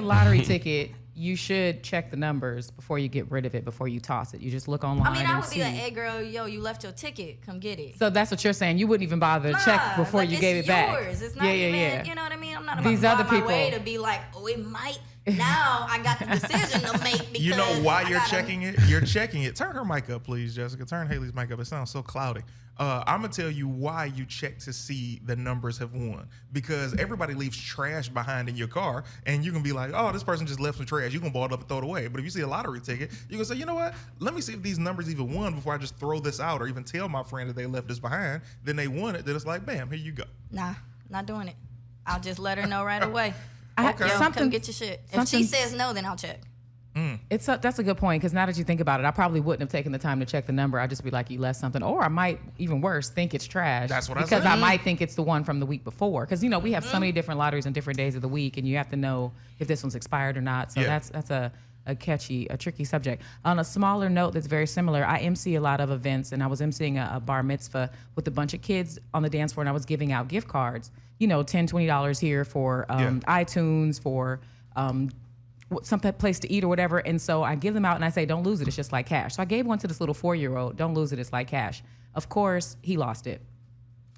lottery ticket, you should check the numbers before you get rid of it, before you toss it. You just look online. I mean, I would see. be like, hey, girl, yo, you left your ticket. Come get it. So that's what you're saying. You wouldn't even bother to check before you gave it back. It's not even, you know what I mean? I'm not about These to other go out my people way to be like, oh, it might. Now I got the decision to make because you know why you're checking it? You're checking it. Turn her mic up, please, Jessica. Turn Haley's mic up. It sounds so cloudy. I'm going to tell you why you check to see the numbers have won. Because everybody leaves trash behind in your car, and you can be like, oh, this person just left some trash. You can ball it up and throw it away. But if you see a lottery ticket, you can say, you know what? Let me see if these numbers even won before I just throw this out or even tell my friend that they left this behind. Then they won it. Then it's like, bam, here you go. Nah, not doing it. I'll just let her know right away. Okay. Yo, come get your shit. If she says no, then I'll check. That's a good point, because now that you think about it, I probably wouldn't have taken the time to check the number. I'd just be like, you left something. Or I might, even worse, think it's trash. That's what I said. Because I might think it's the one from the week before. Because, you know, we have so many different lotteries on different days of the week, and you have to know if this one's expired or not. So that's a tricky subject. On a smaller note that's very similar, I MC a lot of events, and I was MCing a bar mitzvah with a bunch of kids on the dance floor, and I was giving out gift cards, you know, $10, $20 here for iTunes, for some place to eat or whatever. And so I give them out and I say, don't lose it. It's just like cash. So I gave one to this little 4-year-old. Don't lose it. It's like cash. Of course, he lost it.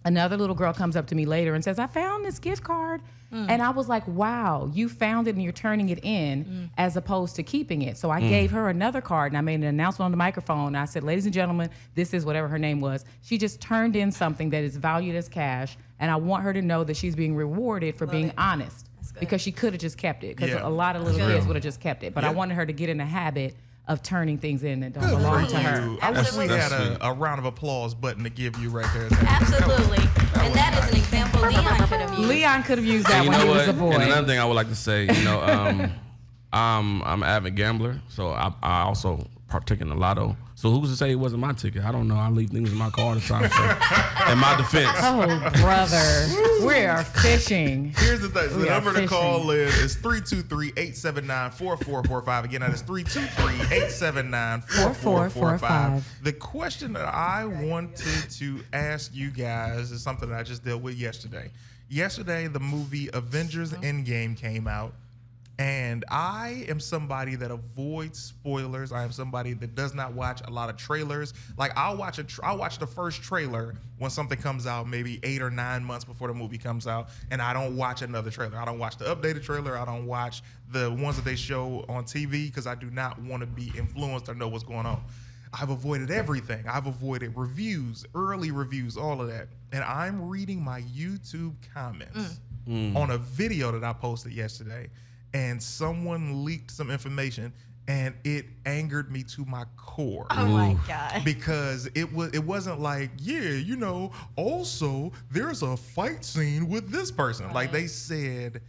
Another little girl comes up to me later and says, I found this gift card. And I was like, wow, you found it and you're turning it in as opposed to keeping it. So I gave her another card and I made an announcement on the microphone. And I said, ladies and gentlemen, this is whatever her name was. She just turned in something that is valued as cash. And I want her to know that she's being rewarded for being honest. Because she could have just kept it. Because a lot of little kids would have just kept it. But I wanted her to get in the habit of turning things in that don't belong to her. I wish we had a round of applause button to give you right there. Absolutely. And that is an example Leon could have used. Leon could have used that when he was a boy. And another thing I would like to say, you know, I'm an avid gambler, so I also partake in the lotto. So who's to say it wasn't my ticket? I don't know. I leave things in my car all the time. So, in my defense. Oh, brother. We are fishing. Here's the thing. The number to call is 323-879-4445. Again, that is 323-879-4445. The question that I wanted to ask you guys is something that I just dealt with yesterday. Yesterday, the movie Avengers Endgame came out. And I am somebody that avoids spoilers. I am somebody that does not watch a lot of trailers. Like I'll watch the first trailer when something comes out, maybe 8 or 9 months before the movie comes out, and I don't watch another trailer. I don't watch the updated trailer. I don't watch the ones that they show on TV because I do not want to be influenced or know what's going on. I've avoided everything. I've avoided reviews, early reviews, all of that. And I'm reading my YouTube comments on a video that I posted yesterday. And someone leaked some information, and it angered me to my core. Oh my God! Because it wasn't like, you know, also there's a fight scene with this person. Right. Like they said,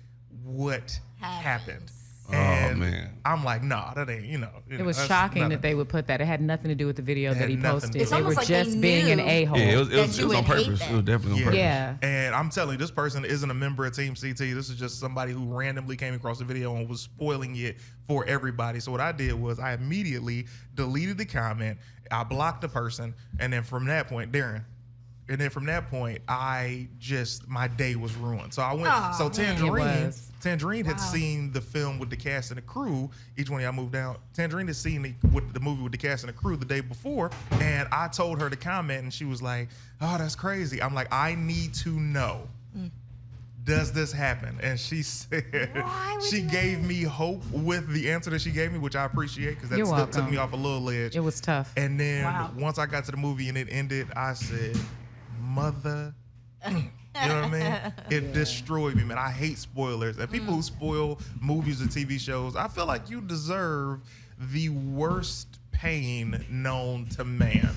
what happened? And I'm like, nah, that ain't, you know. It was shocking that they would put that. It had nothing to do with the video that he posted. They were like just being an a-hole. Yeah, it was on purpose. It was definitely on purpose. Yeah. And I'm telling you, this person isn't a member of Team CT. This is just somebody who randomly came across the video and was spoiling it for everybody. So what I did was I immediately deleted the comment. I blocked the person. And then from that point, Darren, my day was ruined. So I went, Tangerine had seen the film with the cast and the crew. Each one of y'all moved down. Tangerine had seen the movie with the cast and the crew the day before. And I told her to comment and she was like, oh, that's crazy. I'm like, I need to know. Does this happen? And she said, she gave me hope with the answer that she gave me, which I appreciate because that still took me off a little ledge. It was tough. And then once I got to the movie and it ended, I said, mother, you know what I mean? It destroyed me, man. I hate spoilers. And people who spoil movies or TV shows, I feel like you deserve the worst pain known to man.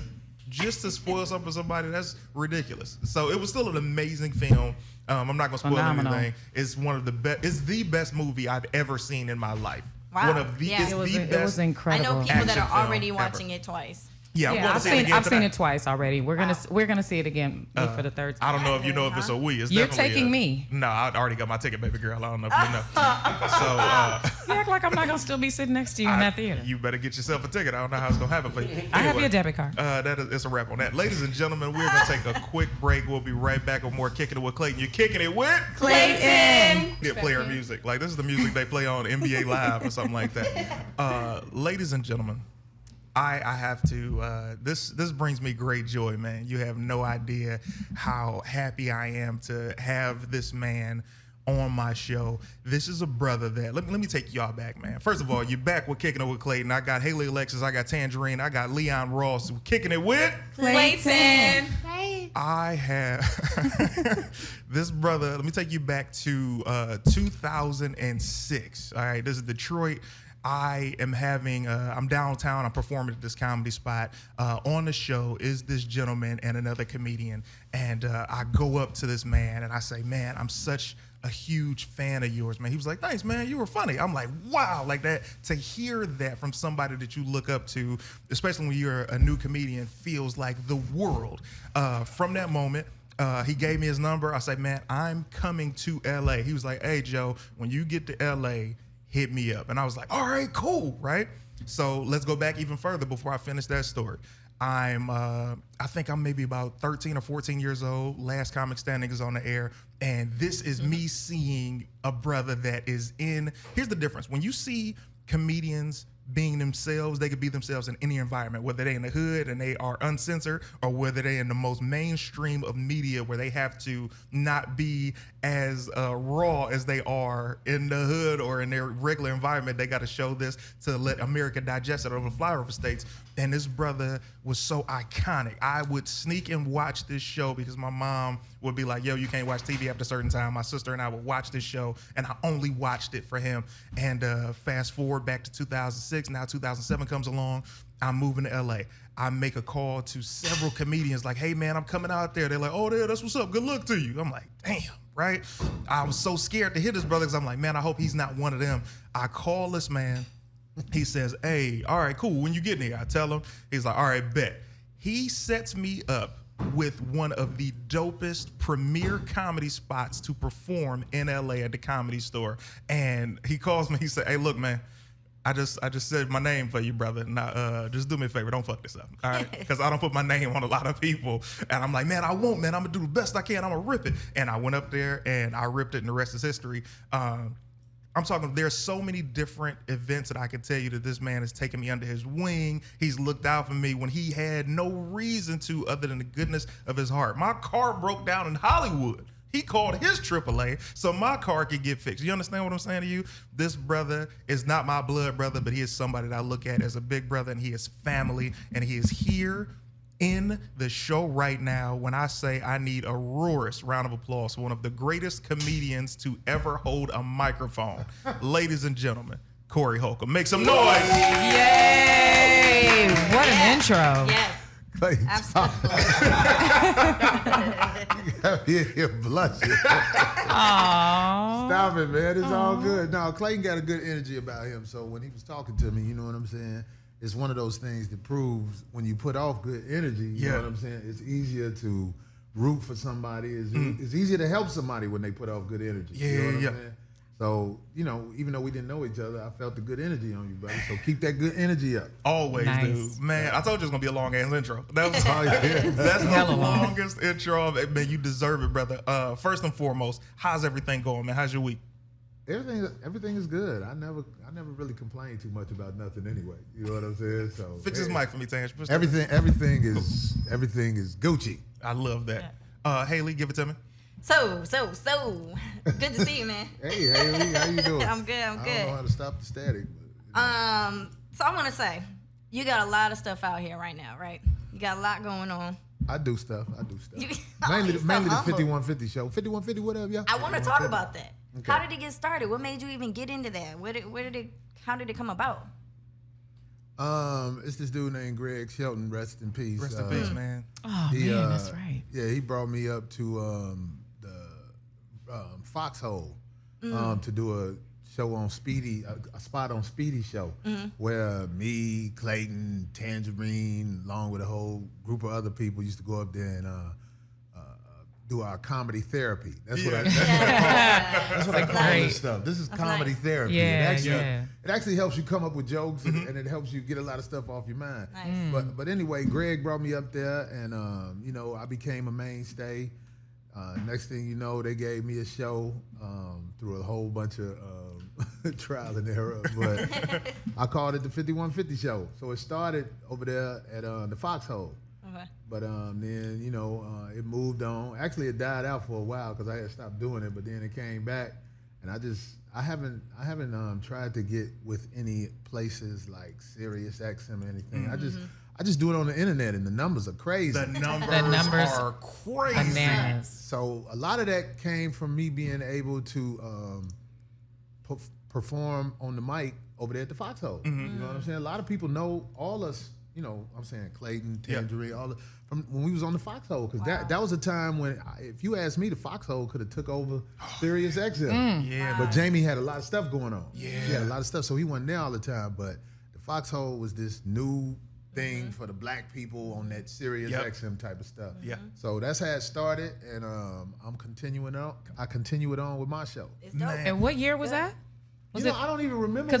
Just to spoil something for somebody, that's ridiculous. So it was still an amazing film. I'm not gonna spoil anything. It's one of the best. It's the best movie I've ever seen in my life. Wow. One of the, it's the best. It was incredible. I know people that are already watching it twice. Yeah, I'm going to see it again I've seen tonight. it twice already. We're gonna see it again for the third time. I don't know if you know if it's a we. It's You're definitely taking me. No, I already got my ticket, baby girl. I don't know if you know. So You act like I'm not gonna still be sitting next to you in that theater. you better get yourself a ticket. I don't know how it's gonna happen, but anyway, I have your debit card. It's a wrap on that. Ladies and gentlemen, we're gonna take a quick break. We'll be right back with more Kicking It with Clayton. You're kicking it with Clayton. Yeah, player music. Like this is the music they play on NBA Live or something like that. Ladies and gentlemen, I have to. This brings me great joy, man. You have no idea how happy I am to have this man on my show. This is a brother that let me take y'all back, man. First of all, you're back with Kicking It with Clayton. I got Haley Alexis, I got Tangerine, I got Leon Ross. Kicking it with Clayton. I have this brother. Let me take you back to 2006. All right, this is Detroit. I am having, I'm downtown, I'm performing at this comedy spot. On the show is this gentleman and another comedian. And I go up to this man and I say, man, I'm such a huge fan of yours, man. He was like, thanks, man, you were funny. I'm like, wow, like that, to hear that from somebody that you look up to, especially when you're a new comedian, feels like the world. From that moment, he gave me his number. I said, man, I'm coming to LA. He was like, hey, Joe, when you get to LA, hit me up. And I was like, all right, cool, right? So let's go back even further before I finish that story. I think I'm maybe about 13 or 14 years old. Last Comic Standing is on the air. And this is me seeing a brother that is in, here's the difference. When you see comedians being themselves, they could be themselves in any environment, whether they in the hood and they are uncensored, or whether they in the most mainstream of media where they have to not be as raw as they are in the hood or in their regular environment. They got to show this to let America digest it over the flyover states. And this brother was so iconic. I would sneak and watch this show because my mom would be like, yo, you can't watch TV after a certain time. My sister and I would watch this show, and I only watched it for him. And fast forward back to 2006, now 2007 comes along, I'm moving to LA. I make a call to several comedians like, hey man, I'm coming out there. They're like, oh, there, that's what's up, good luck to you. I'm like, damn, right? I was so scared to hit this brother because I'm like, man, I hope he's not one of them. I call this man. He says, hey, all right, cool. When you get here, I tell him. He's like, all right, bet. He sets me up with one of the dopest premier comedy spots to perform in LA at the Comedy Store. And he calls me. He said, hey, look, man, I just said my name for you, brother. Now, just do me a favor. Don't fuck this up, all right? Because I don't put my name on a lot of people. And I'm like, man, I won't, man. I'm going to do the best I can. I'm going to rip it. And I went up there, and I ripped it, and the rest is history. I'm talking, there's so many different events that I can tell you that this man has taken me under his wing. He's looked out for me when he had no reason to other than the goodness of his heart. My car broke down in Hollywood. He called his AAA so my car could get fixed. You understand what I'm saying to you? This brother is not my blood brother, but he is somebody that I look at as a big brother, and he is family, and he is here in the show right now when I say I need a roarous round of applause for one of the greatest comedians to ever hold a microphone. Ladies and gentlemen, Corey Holcomb. Make some noise. Yay! What an intro. Yes. Clayton, Absolutely. you got me in here blushing. Aww. Stop it, man. It's all good. No, Clayton got a good energy about him. So when he was talking to me, you know what I'm saying? It's one of those things that proves when you put off good energy, you know what I'm saying? It's easier to root for somebody. It's easier to help somebody when they put off good energy. Yeah, you know what I'm saying? So, you know, even though we didn't know each other, I felt the good energy on you, brother. So keep that good energy up. Always, Nice. dude. Man, I told you it was going to be a long-ass intro. That was, yeah. that's the Hella long. longest intro. Man, you deserve it, brother. First and foremost, how's everything going, man? How's your week? Everything is good. I never really complain too much about nothing anyway. You know what I'm saying? So Fix this mic for me, Tange. everything is Gucci. I love that. Haley, give it to me. So, good to see you, man. Hey, Haley, how you doing? I'm good. I don't know how to stop the static. So I want to say, you got a lot of stuff out here right now, right? You got a lot going on. I do stuff. You Mainly so the humble. 5150 show. 5150, what up, y'all? I want to talk 5150. about that. Okay. How did it get started? What made you even get into that? How did it come about? It's this dude named Greg Shelton. Rest in peace. Rest in peace, man. Oh, He, man, that's right. Yeah, he brought me up to the Foxhole to do a show on Speedy, a spot on Speedy show, where me, Clayton, Tangerine, along with a whole group of other people used to go up there and do our comedy therapy. That's what I call this stuff. This is comedy therapy. Yeah, it actually helps you come up with jokes and it helps you get a lot of stuff off your mind. Nice. But anyway, Greg brought me up there and I became a mainstay. Next thing you know, they gave me a show through a whole bunch of trial and error. But I called it the 5150 show. So it started over there at the Foxhole. Okay. But then, it moved on. Actually, it died out for a while because I had stopped doing it. But then it came back, and I haven't tried to get with any places like Sirius XM or anything. I just do it on the internet, and the numbers are crazy. The numbers are crazy. Bananas. So a lot of that came from me being able to perform on the mic over there at the Foxhole. You know what I'm saying? A lot of people know all us. I'm saying Clayton, Tangerine, all from when we was on the Foxhole, because that was a time when, if you asked me, the Foxhole could have took over Sirius XM. Yeah, but Jamie had a lot of stuff going on. Yeah, he had a lot of stuff, so he wasn't there all the time. But the Foxhole was this new thing for the black people on that Sirius XM type of stuff. Yeah. So that's how it started, and I'm continuing on. I continue it on with my show. It's dope. And what year was that? I don't even remember. Because what